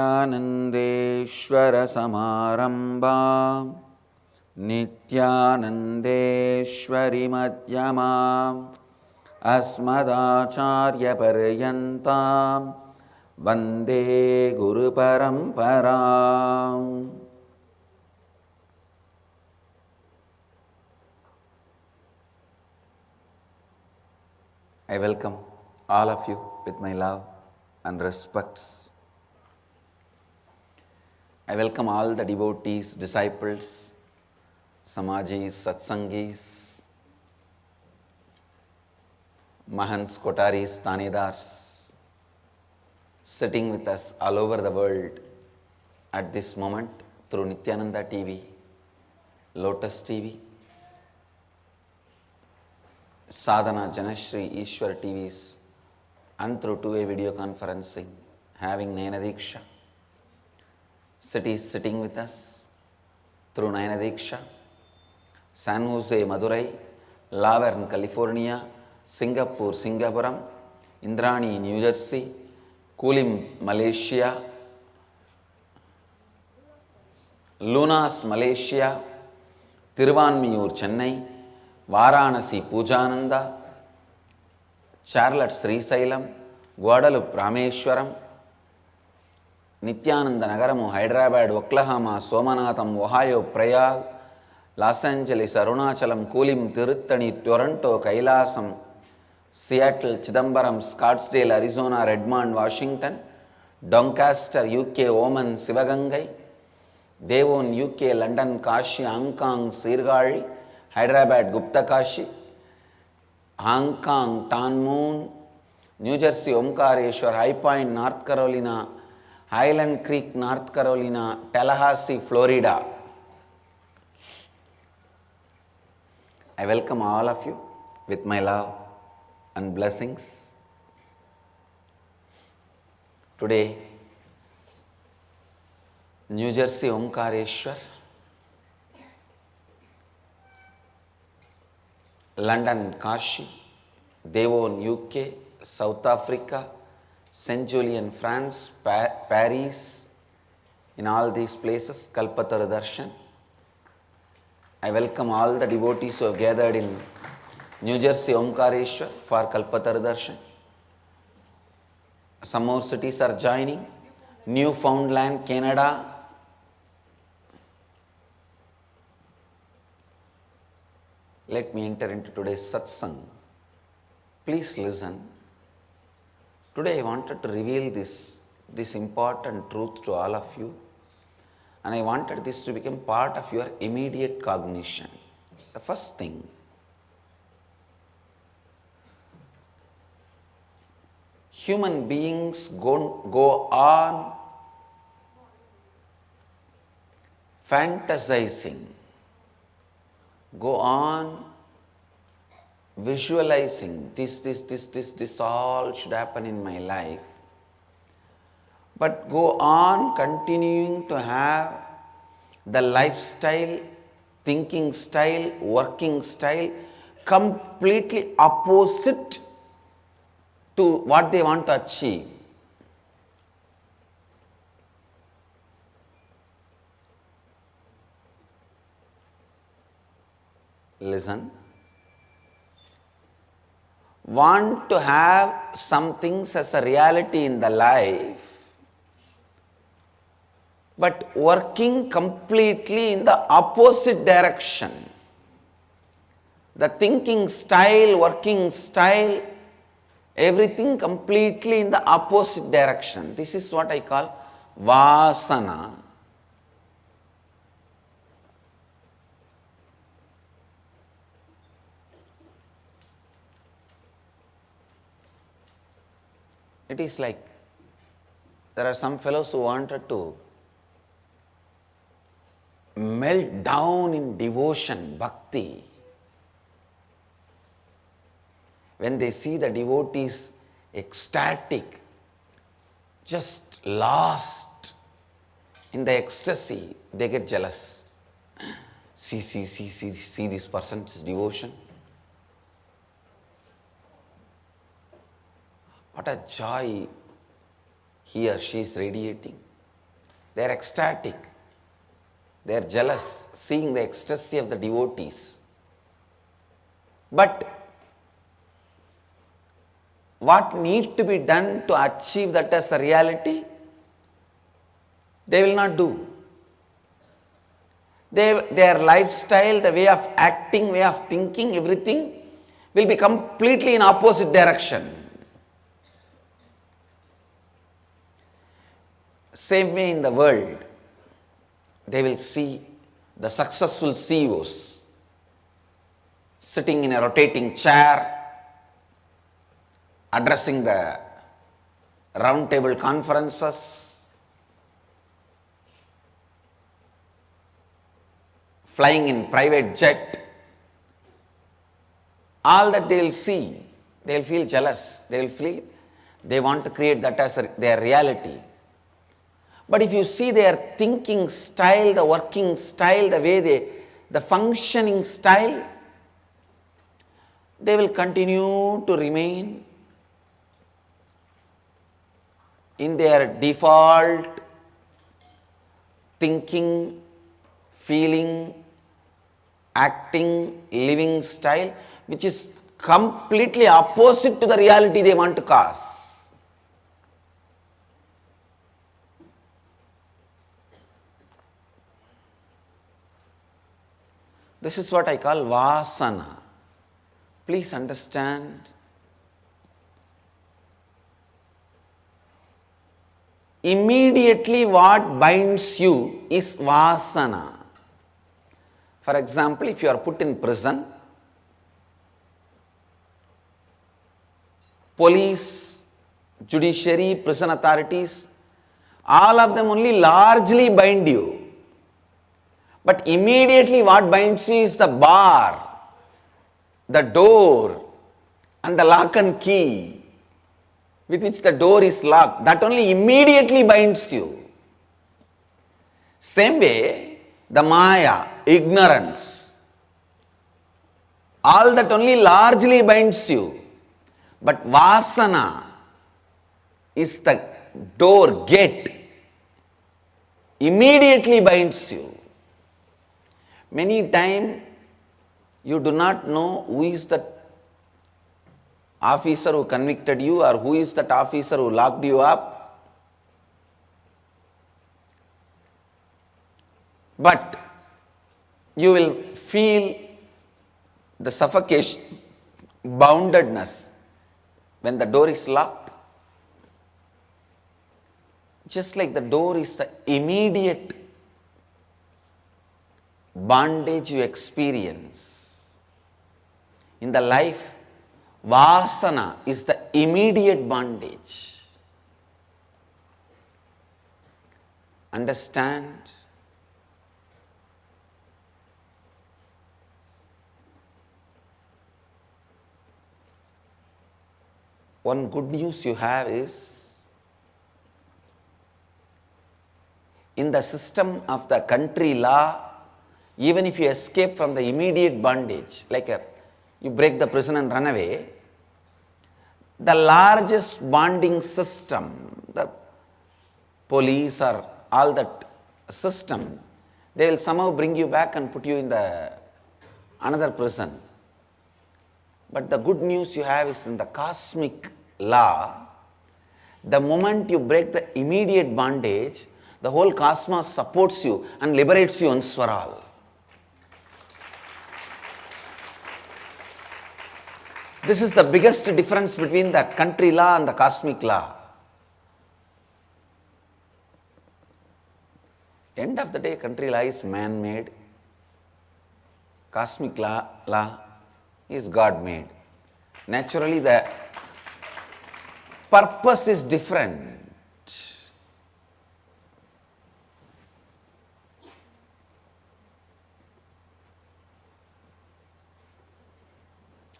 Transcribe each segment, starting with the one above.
विवेकानन्देश्वरसमारम्भां नित्यानन्देश्वरिमध्यमाम् अस्मदाचार्यपर्यन्तां वन्दे गुरुपरम्पराम्. I welcome all of you with my love and respects. I welcome all the devotees, disciples, Samajis, Satsangis, Mahants, Kotaris, Tanidars, sitting with us all over the world at this moment through Nityananda TV, Lotus TV, Sadhana, Janashri, Ishwar TVs, and through two-way video conferencing, having Nayana Diksha. Cities sitting with us through Nayana Diksha, San Jose, Madurai, Laverne, California, Singapore, Singapuram, Indrani, New Jersey, Kulim, Malaysia, Lunas, Malaysia, Tiruvanmiyur, Chennai, Varanasi, Pujananda, Charlotte, Srisailam, Guadalupe, Rameshwaram, Nityananda Nagaramu, Hyderabad, Oklahoma, Somanatham, Ohio, Prayag, Los Angeles, Arunachalam, Kulim, Tiruttani, Toronto, Kailasam, Seattle, Chidambaram, Scottsdale, Arizona, Redmond, Washington, Doncaster, UK, Oman, Sivagangai, Devon, UK, London, Kashi, Hong Kong, Sirgari, Hyderabad, Gupta Kashi, Hong Kong, Tanmoon, New Jersey, Omkareshwar, High Point, North Carolina, Highland Creek, North Carolina, Tallahassee, Florida. I welcome all of you with my love and blessings. Today, New Jersey, Omkareshwar, London, Kashi, Devon, UK, South Africa, St. Julien, France, Paris, in all these places, Kalpataru Darshan. I welcome all the devotees who have gathered in New Jersey, Omkareshwar for Kalpataru Darshan. Some more cities are joining. Newfoundland, Canada. Let me enter into today's satsang. Please listen. Today I wanted to reveal this important truth to all of you, and I wanted this to become part of your immediate cognition. The first thing, human beings go on fantasizing, go on visualizing, this all should happen in my life, but go on continuing to have the lifestyle, thinking style, working style completely opposite to what they want to achieve. Listen. Want to have some things as a reality in the life, but working completely in the opposite direction. The thinking style, working style, everything completely in the opposite direction. This is what I call vasana. It is like there are some fellows who wanted to melt down in devotion, bhakti. When they see the devotees ecstatic, just lost in the ecstasy, they get jealous. See this person's devotion. What a joy he or she is radiating. They are ecstatic. They are jealous, seeing the ecstasy of the devotees. But what need to be done to achieve that as a reality, they will not do. Their lifestyle, the way of acting, way of thinking, everything will be completely in opposite direction. Same way in the world, they will see the successful CEOs sitting in a rotating chair, addressing the roundtable conferences, flying in private jet. All that they will see, they will feel jealous, they want to create that as their reality. But if you see their thinking style, the working style, the way the functioning style, they will continue to remain in their default thinking, feeling, acting, living style, which is completely opposite to the reality they want to cause. This is what I call vasana. Please understand. Immediately what binds you is vasana. For example, if you are put in prison, police, judiciary, prison authorities, all of them only largely bind you. But immediately what binds you is the bar, the door, and the lock and key with which the door is locked. That only immediately binds you. Same way, the maya, ignorance, all that only largely binds you. But vasana is the door, gate, immediately binds you. Many times you do not know who is that officer who convicted you or who is that officer who locked you up. But you will feel the suffocation, boundedness when the door is locked. Just like the door is the immediate bondage you experience. In the life, vasana is the immediate bondage. Understand? One good news you have is, in the system of the country law, even if you escape from the immediate bondage, like you break the prison and run away, the largest bonding system, the police or all that system, they will somehow bring you back and put you in the another prison. But the good news you have is in the cosmic law, the moment you break the immediate bondage, the whole cosmos supports you and liberates you once for all. This is the biggest difference between the country law and the cosmic law. End of the day, country law is man-made. Cosmic law is God-made. Naturally, the purpose is different.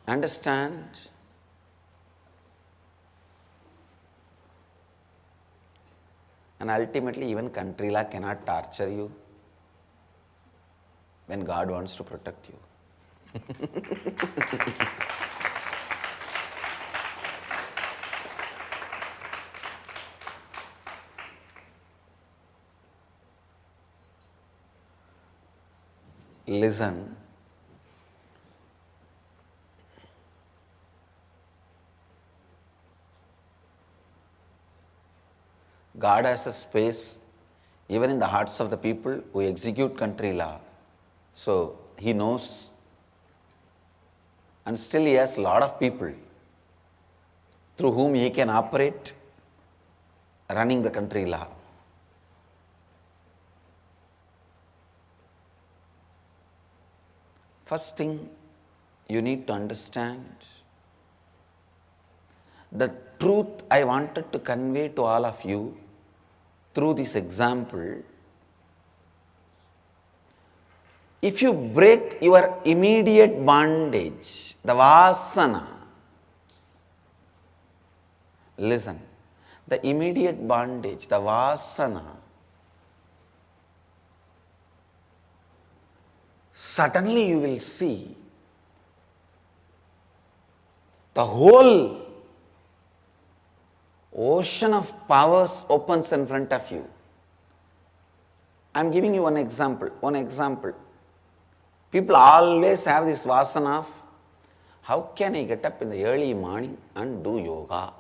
Understand? And ultimately, even country law cannot torture you when God wants to protect you. Listen. God has a space even in the hearts of the people who execute country law. So He knows, and still He has a lot of people through whom He can operate running the country law. First thing you need to understand, the truth I wanted to convey to all of you through this example, if you break your immediate bondage, the vasana, listen, the immediate bondage, the vasana, suddenly you will see the whole ocean of powers opens in front of you. I am giving you one example. People always have this vasana of, how can I get up in the early morning and do yoga?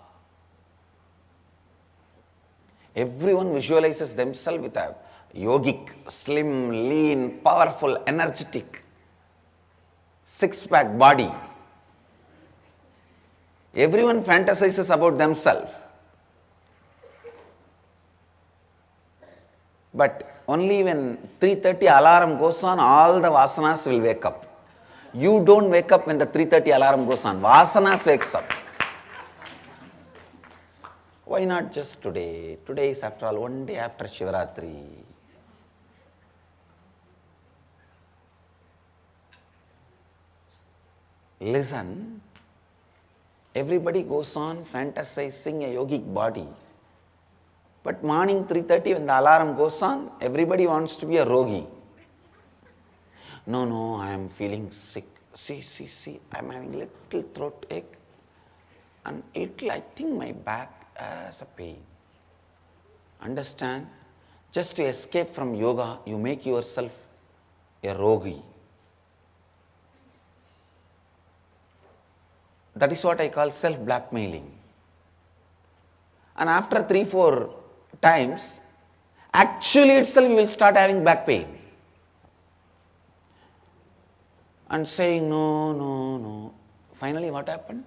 Everyone visualizes themselves with a yogic, slim, lean, powerful, energetic, six-pack body. Everyone fantasizes about themselves. But only when 3:30 alarm goes on, all the vasanas will wake up. You don't wake up when the 3:30 alarm goes on. Vasanas wakes up. Why not just today? Today is after all one day after Shivaratri. Listen, everybody goes on fantasizing a yogic body. But morning 3:30 when the alarm goes on, everybody wants to be a rogi. No, I am feeling sick. See, I am having little throat ache and little, I think my back has a pain. Understand? Just to escape from yoga, you make yourself a rogi. That is what I call self-blackmailing. And after 3-4 times, actually itself you will start having back pain. And saying no. Finally what happened?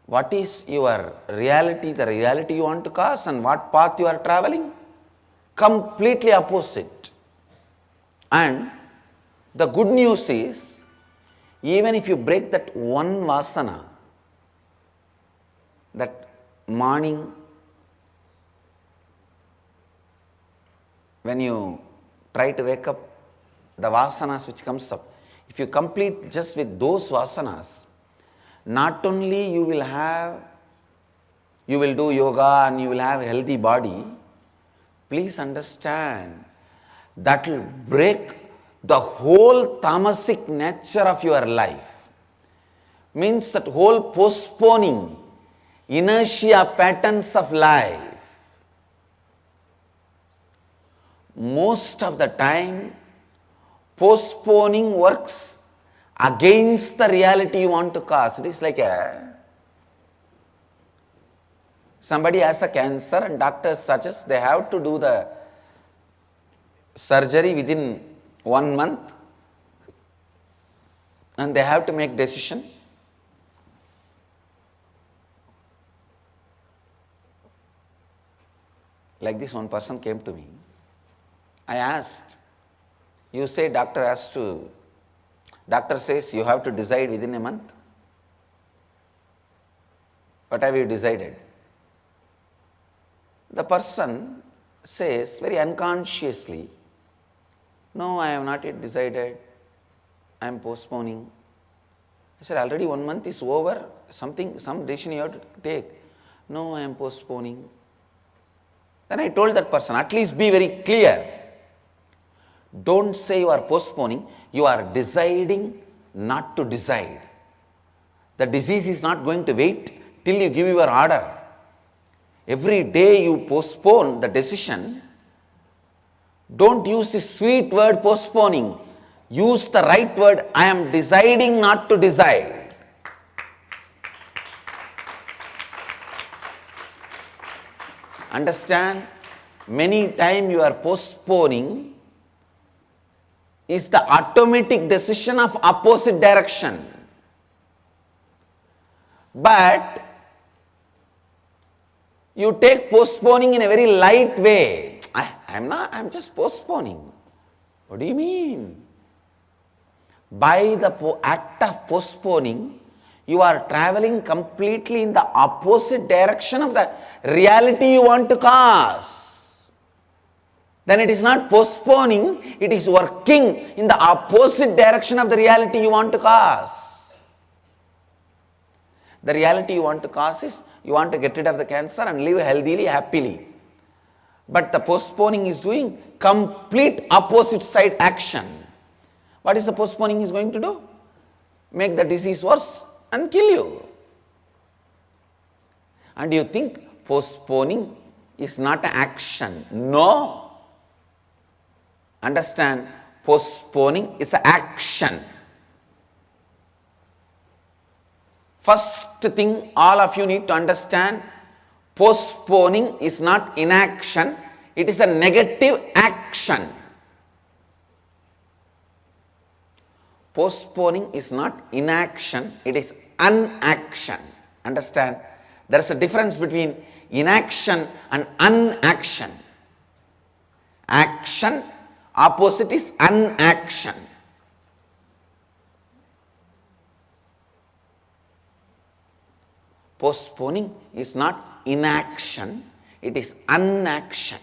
What is your reality, the reality you want to cause, and what path you are traveling? Completely opposite. And the good news is, even if you break that one vasana, that morning when you try to wake up, the vasanas which comes up, if you complete just with those vasanas, not only you will do yoga and you will have a healthy body, please understand, that will break the whole tamasic nature of your life. Means that whole postponing, inertia patterns of life. Most of the time, postponing works against the reality you want to cause. It is like somebody has a cancer and doctors suggest they have to do the surgery within 1 month and they have to make decision. Like this, one person came to me. I asked, you say doctor says you have to decide within a month. What have you decided? The person says very unconsciously, no, I have not yet decided, I am postponing. I said, already 1 month is over, some decision you have to take. No, I am postponing. Then I told that person, at least be very clear. Don't say you are postponing, you are deciding not to decide. The disease is not going to wait till you give your order. Every day you postpone the decision, don't use the sweet word postponing. Use the right word. I am deciding not to decide. Understand? Many times you are postponing is the automatic decision of opposite direction. But you take postponing in a very light way. I'm just postponing. What do you mean? By the act of postponing, you are traveling completely in the opposite direction of the reality you want to cause. Then it is not postponing, it is working in the opposite direction of the reality you want to cause. The reality you want to cause is you want to get rid of the cancer and live healthily, happily. But the postponing is doing complete opposite side action. What is the postponing is going to do? Make the disease worse and kill you. And you think postponing is not an action. No. Understand, postponing is an action. First thing all of you need to understand, postponing is not inaction, it is a negative action. Postponing is not inaction, it is unaction. Understand? There is a difference between inaction and unaction. Action, opposite is unaction. Postponing is not inaction, it is unaction.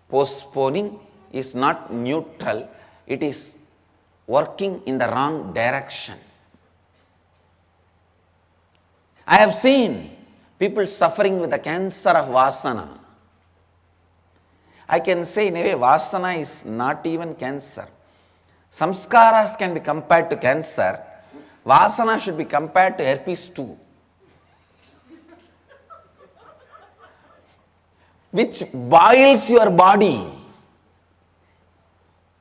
Postponing is not neutral, it is working in the wrong direction. I have seen people suffering with the cancer of vasana. I can say in a way vasana is not even cancer. Samskaras can be compared to cancer. Vasana should be compared to herpes too, which boils your body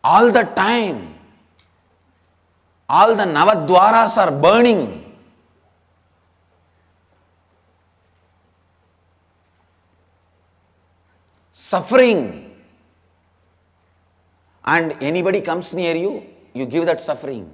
all the time. All the Navadwaras are burning. Suffering. And anybody comes near you, you give that suffering.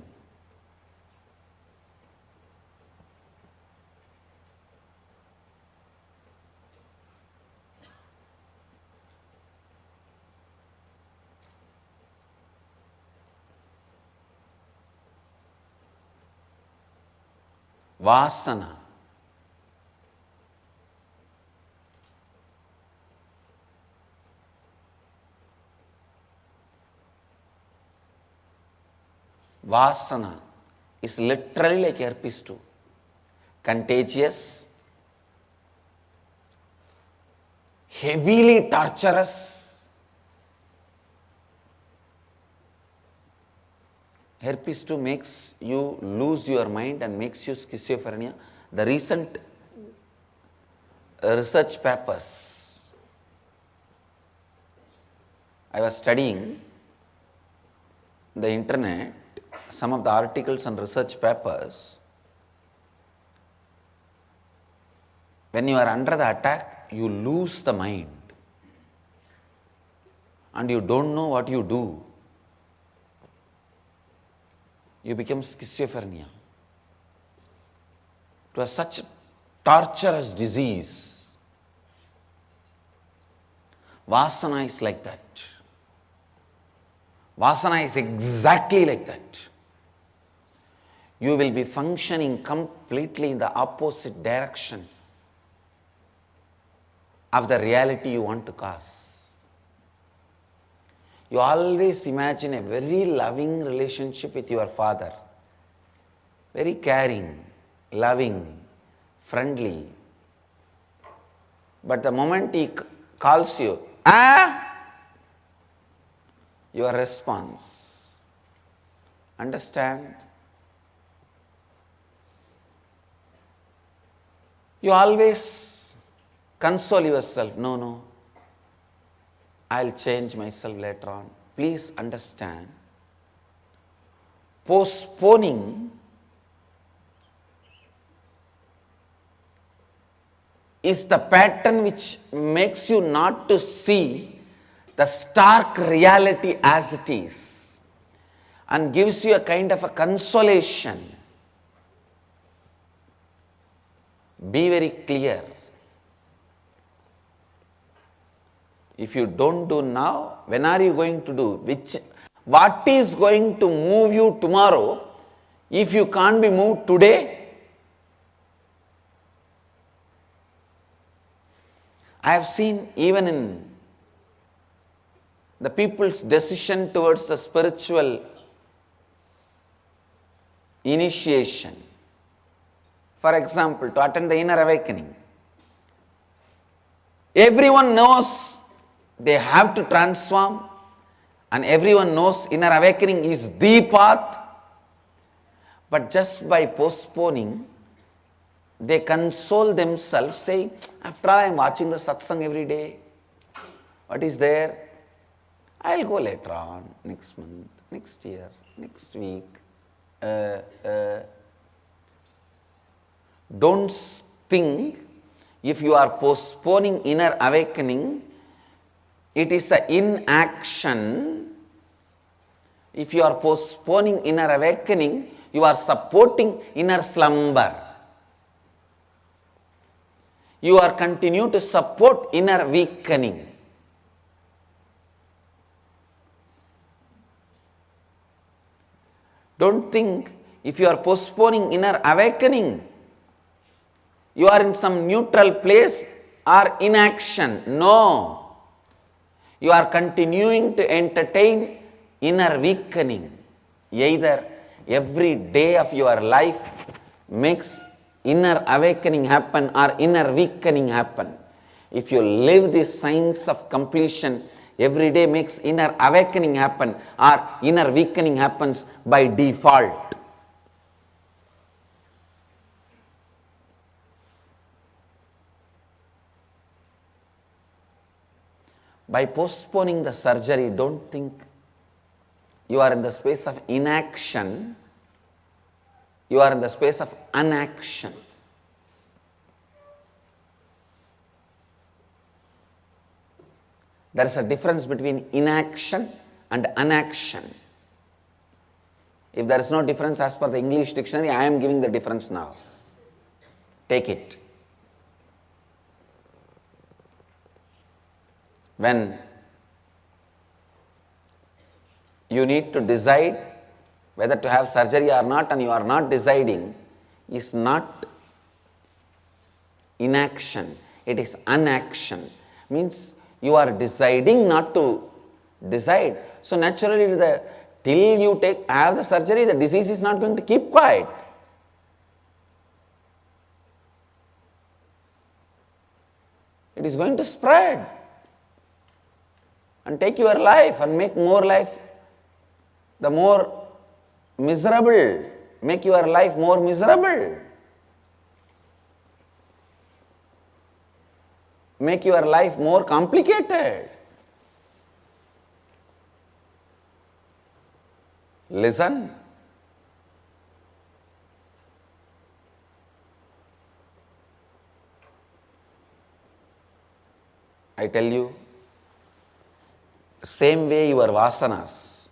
Vasana. Vasana is literally like herpes too. Contagious, heavily torturous. Herpes 2 makes you lose your mind and makes you schizophrenia. The recent research papers, I was studying the internet, some of the articles and research papers. When you are under the attack, you lose the mind and you don't know what you do. You become schizophrenia. It was such a torturous disease. Vasana is like that. Vasana is exactly like that. You will be functioning completely in the opposite direction of the reality you want to cause. You always imagine a very loving relationship with your father. Very caring, loving, friendly. But the moment he calls you, your response. Understand? You always console yourself. No, I'll change myself later on. Please understand, postponing is the pattern which makes you not to see the stark reality as it is and gives you a kind of a consolation. Be very clear. If you don't do now, when are you going to do? What is going to move you tomorrow if you can't be moved today? I have seen even in the people's decision towards the spiritual initiation. For example, to attend the inner awakening. Everyone knows they have to transform, and everyone knows inner awakening is the path, but just by postponing, they console themselves, saying, after all I am watching the satsang every day, what is there? I'll go later on, next month, next year, next week. Don't think if you are postponing inner awakening, it is an inaction. If you are postponing inner awakening, you are supporting inner slumber. You are continue to support inner weakening. Don't think if you are postponing inner awakening, you are in some neutral place or inaction. No. You are continuing to entertain inner weakening. Either every day of your life makes inner awakening happen or inner weakening happen. If you live the science of completion, every day makes inner awakening happen or inner weakening happens by default. By postponing the surgery, don't think you are in the space of inaction, you are in the space of unaction. There is a difference between inaction and unaction. If there is no difference as per the English dictionary, I am giving the difference now. Take it. When you need to decide whether to have surgery or not, and you are not deciding, is not inaction, it is unaction. Means you are deciding not to decide. So naturally, till you have the surgery, the disease is not going to keep quiet. It is going to spread and take your life and make more life the more miserable, make your life more miserable, make your life more complicated. Listen. I tell you, same way your vasanas,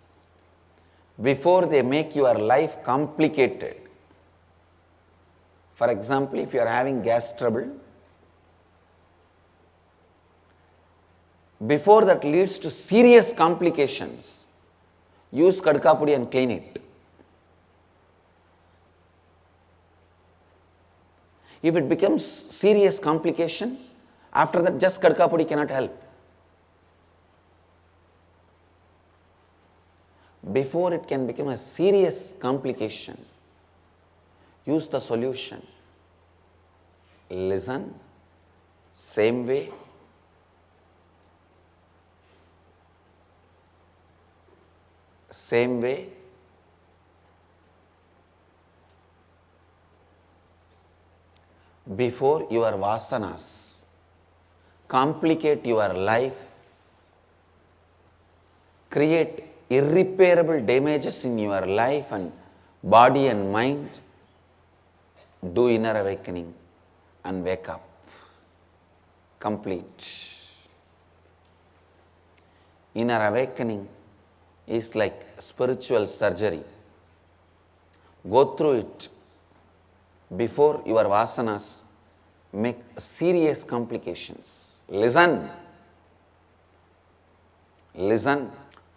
before they make your life complicated. For example, if you are having gas trouble, before that leads to serious complications, use kadka pudi and clean it. If it becomes serious complication, after that just kadka pudi cannot help. Before it can become a serious complication, use the solution. Listen, same way. Same way. Before your vasanas complicate your life, create irreparable damages in your life and body and mind, do inner awakening and wake up. Complete. Inner awakening is like spiritual surgery. Go through it before your vasanas make serious complications. Listen. Listen.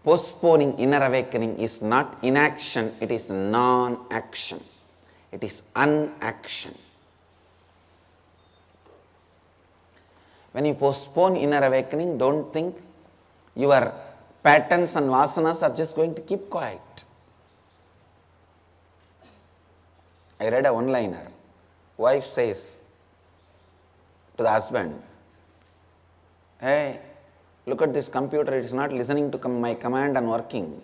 Postponing inner awakening is not inaction, it is non-action. It is unaction. When you postpone inner awakening, don't think your patterns and vasanas are just going to keep quiet. I read a one-liner. Wife says to the husband, "Hey, look at this computer, it is not listening to my command and working."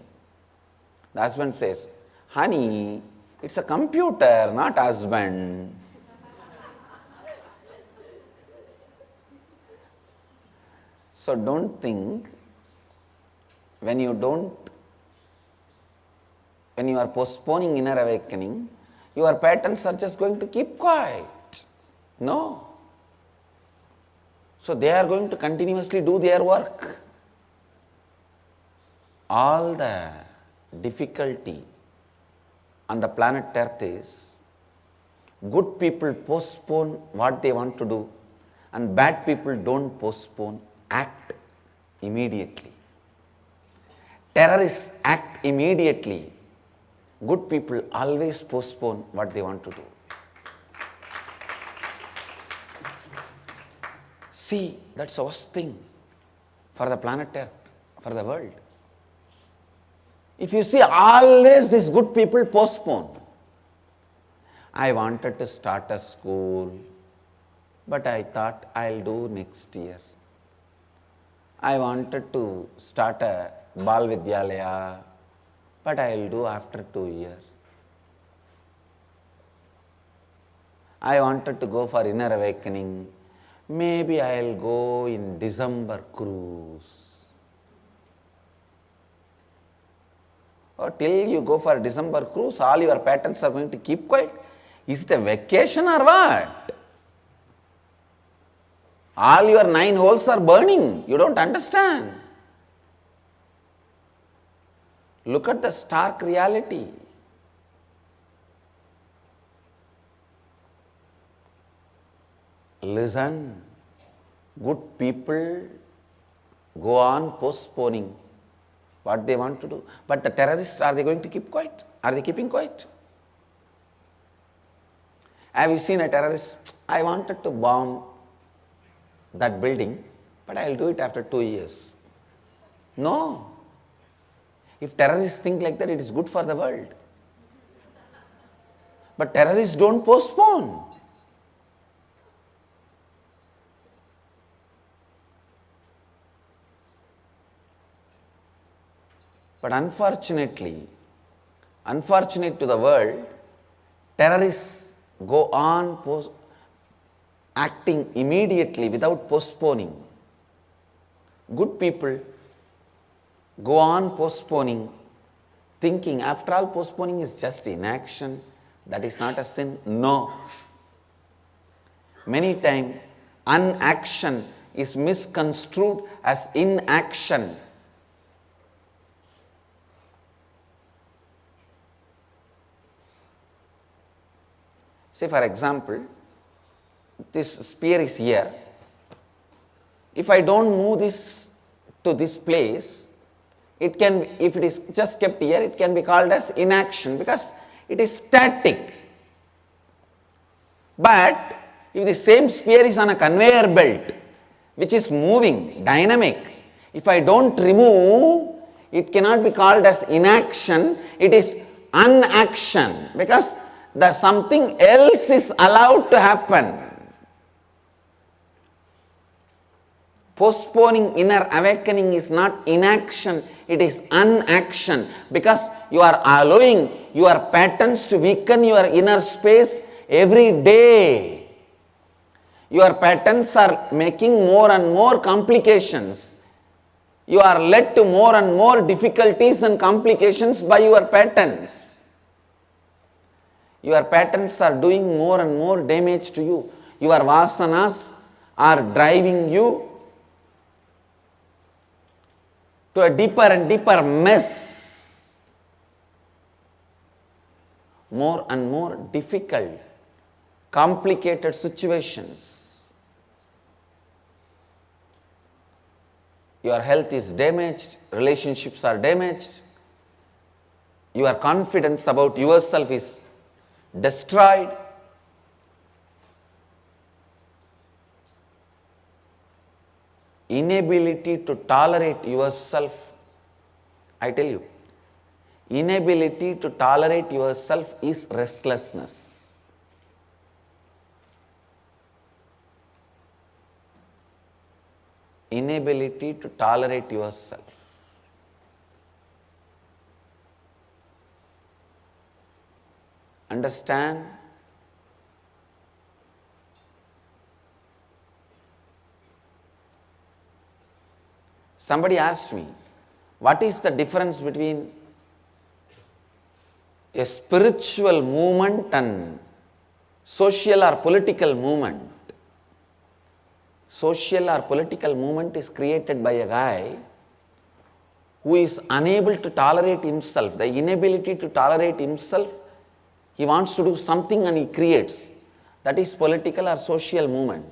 The husband says, "Honey, it's a computer, not husband." So don't think when you are postponing inner awakening, your patterns are just going to keep quiet. No. So they are going to continuously do their work. All the difficulty on the planet Earth is good people postpone what they want to do and bad people don't postpone, act immediately. Terrorists act immediately. Good people always postpone what they want to do. See, that's the worst thing for the planet Earth, for the world. If you see, always these good people postpone. I wanted to start a school, but I thought I'll do next year. I wanted to start a Bal Vidyalaya, but I'll do after 2 years. I wanted to go for inner awakening. Maybe I'll go in December cruise. Or till you go for December cruise, all your patterns are going to keep quiet. Is it a vacation or what? All your 9 holes are burning. You don't understand. Look at the stark reality. Listen, good people go on postponing what they want to do. But the terrorists, are they going to keep quiet? Are they keeping quiet? Have you seen a terrorist? I wanted to bomb that building, but I will do it after 2 years. No. If terrorists think like that, it is good for the world. But terrorists don't postpone. But unfortunately, unfortunate to the world, terrorists go on acting immediately without postponing. Good people go on postponing, thinking after all postponing is just inaction, that is not a sin. No. Many times unaction is misconstrued as inaction. Say for example, this sphere is here. If I don't move this to this place, it can, if it is just kept here, it can be called as inaction because it is static. But if the same sphere is on a conveyor belt, which is moving, dynamic, if I don't remove, it cannot be called as inaction, it is unaction because something else is allowed to happen. Postponing inner awakening is not inaction, it is unaction because you are allowing your patterns to weaken your inner space every day. Your patterns are making more and more complications. You are led to more and more difficulties and complications by your patterns. Your patterns are doing more and more damage to you. Your vasanas are driving you to a deeper and deeper mess. More and more difficult, complicated situations. Your health is damaged, relationships are damaged, your confidence about yourself is destroyed. Inability to tolerate yourself, I tell you, inability to tolerate yourself is restlessness. Inability to tolerate yourself. Understand? Somebody asked me, what is the difference between a spiritual movement and social or political movement? Social or political movement is created by a guy who is unable to tolerate himself. The inability to tolerate himself, he wants to do something and he creates. That is political or social movement.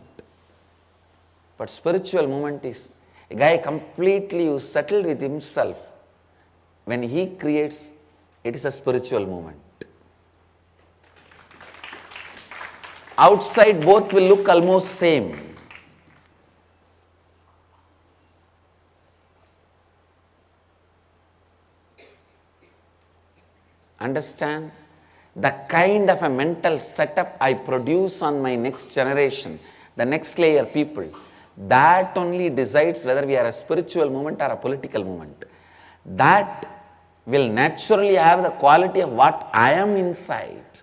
But spiritual movement is a guy completely who settled with himself. When he creates, it is a spiritual movement. Outside both will look almost same. Understand? The kind of a mental setup I produce on my next generation, the next layer people, that only decides whether we are a spiritual movement or a political movement. That will naturally have the quality of what I am inside.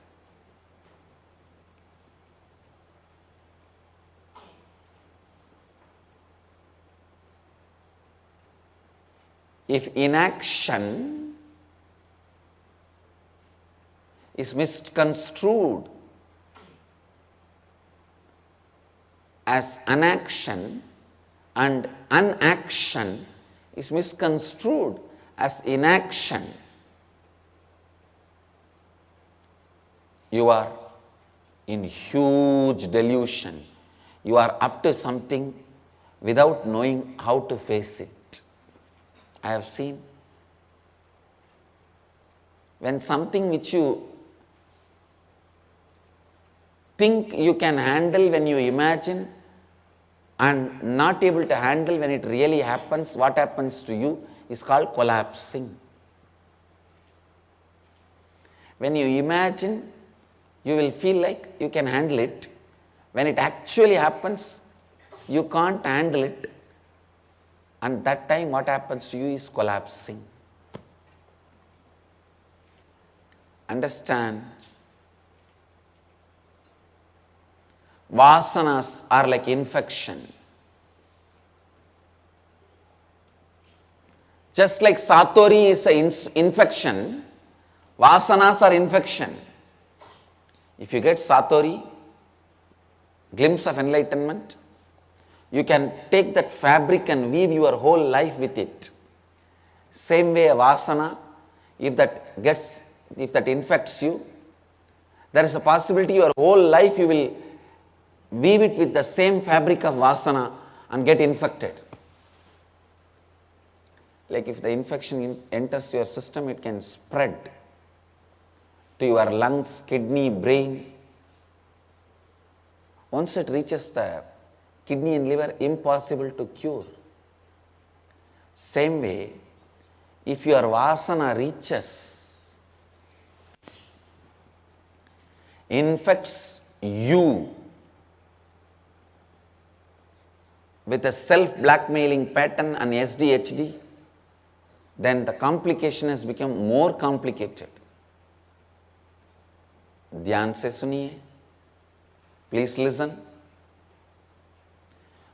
If inaction is misconstrued as anaction and unaction is misconstrued as inaction, you are in huge delusion. You are up to something without knowing how to face it. I have seen when something which you think you can handle when you imagine and not able to handle when it really happens, what happens to you is called collapsing. When you imagine, you will feel like you can handle it. When it actually happens, you can't handle it, and that time what happens to you is collapsing. Understand? Vasanas are like infection. Just like Satori is an infection, Vasanas are infection. If you get Satori, glimpse of enlightenment, you can take that fabric and weave your whole life with it. Same way a Vasana, if that infects you, there is a possibility your whole life you will weave it with the same fabric of Vasana and get infected. Like if the infection enters your system, it can spread to your lungs, kidney, brain. Once it reaches the kidney and liver, impossible to cure. Same way, if your Vasana reaches, infects you with a self-blackmailing pattern and SDHD, then the complication has become more complicated. ध्यान से सुनिए, please listen.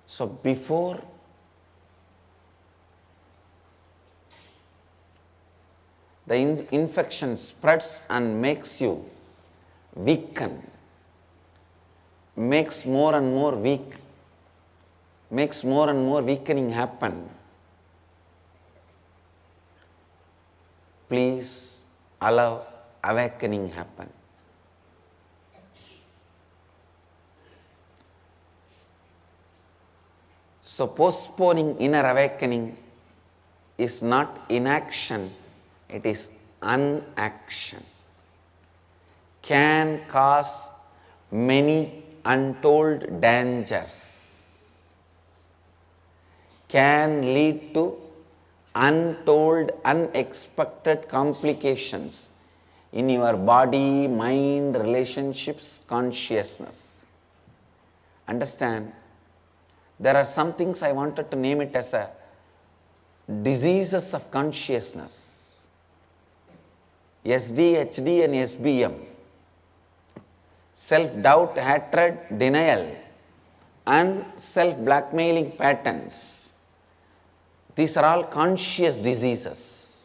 So before the infection spreads and makes you weaken, makes more and more weak, makes more and more weakening happen. Please allow awakening happen. So postponing inner awakening is not inaction, it is unaction. Can cause many untold dangers, can lead to untold, unexpected complications in your body, mind, relationships, consciousness. Understand? There are some things I wanted to name it as a diseases of consciousness. SD, HD and SBM. Self-doubt, hatred, denial and self-blackmailing patterns. These are all conscious diseases.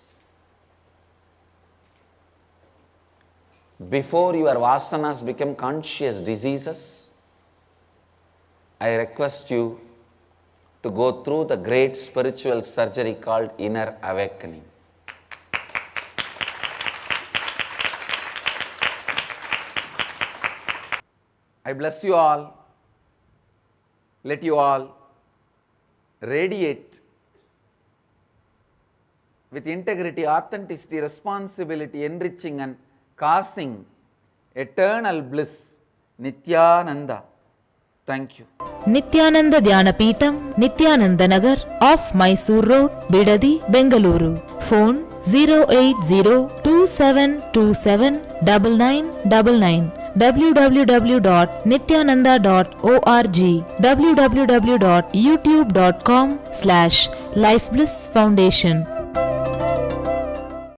Before your vasanas become conscious diseases, I request you to go through the great spiritual surgery called inner awakening. I bless you all. Let you all radiate with integrity, authenticity, responsibility, enriching and causing eternal bliss. Nityananda. Thank you. Nityananda Dhyanapītam, Nityananda Nagar, off Mysore Road, Bidadi, Bengaluru. Phone 08027279999. www.nityananda.org, www.youtube.com/Life Bliss Foundation.